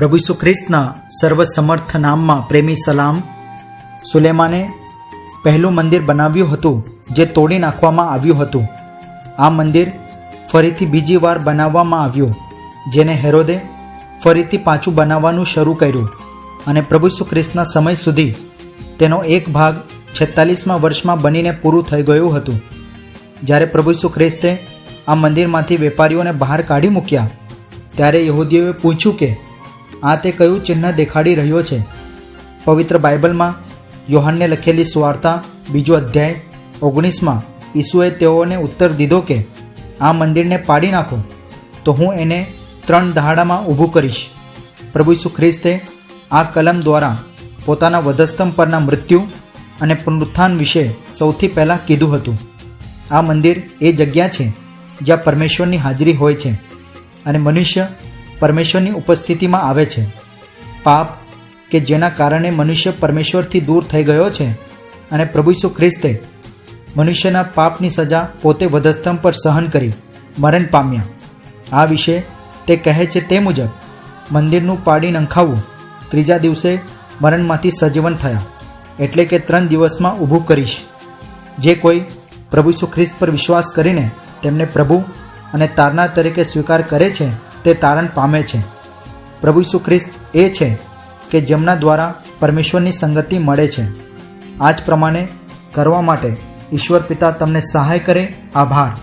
પ્રભુ ઈસુ ખ્રિસ્તના સર્વસમર્થ નામમાં પ્રેમી સલામ. સુલેમાને પહેલું મંદિર બનાવ્યું હતું જે તોડી નાખવામાં આવ્યું હતું. આ મંદિર ફરીથી બીજી વાર બનાવવામાં આવ્યું, જેને હેરોદે ફરીથી પાછું બનાવવાનું શરૂ કર્યું અને પ્રભુ ઈસુ ખ્રિસ્તના સમય સુધી તેનો એક ભાગ 46મા વર્ષમાં બનીને પૂરું થઈ ગયું હતું. જ્યારે પ્રભુ ઈસુ ખ્રિસ્તે આ મંદિરમાંથી વેપારીઓને બહાર કાઢી મૂક્યા ત્યારે યહૂદીઓએ પૂછ્યું કે આ તે કયું ચિહ્ન દેખાડી રહ્યો છે. પવિત્ર બાઇબલમાં યોહાનને લખેલી સુવાર્તા 2 અધ્યાય 19માં ઈસુએ તેઓને ઉત્તર દીધો કે આ મંદિરને પાડી નાખો તો હું એને 3 દહાડામાં ઊભું કરીશ. પ્રભુ ઈસુ ખ્રિસ્તે આ કલમ દ્વારા પોતાના વધસ્તંભ પરના મૃત્યુ અને પુનરુત્થાન વિશે સૌથી પહેલાં કીધું હતું. આ મંદિર એ જગ્યા છે જ્યાં પરમેશ્વરની હાજરી હોય છે અને મનુષ્ય પરમેશ્વરની ઉપસ્થિતિમાં આવે છે. પાપ કે જેના કારણે મનુષ્ય પરમેશ્વરથી દૂર થઈ ગયો છે અને પ્રભુ ઈસુ ખ્રિસ્તે મનુષ્યના પાપની સજા પોતે વધસ્તંભ પર સહન કરી મરણ પામ્યા. આ વિશે તે કહે છે તે મુજબ મંદિરનું પાડી નંખાવું, 3જા દિવસે મરણમાંથી સજીવન થયા, એટલે કે 3 દિવસમાં ઊભું કરીશ. જે કોઈ પ્રભુ ઈસુ ખ્રિસ્ત પર વિશ્વાસ કરીને તેમને પ્રભુ અને તારનાર તરીકે સ્વીકાર કરે છે તે તારણ પામે છે. પ્રભુ ઈસુ ખ્રિસ્ત એ છે કે જેમના દ્વારા પરમેશ્વરની સંગતિ મળે છે. આ જ પ્રમાણે કરવા માટે ઈશ્વર પિતા તમને સહાય કરે. આભાર.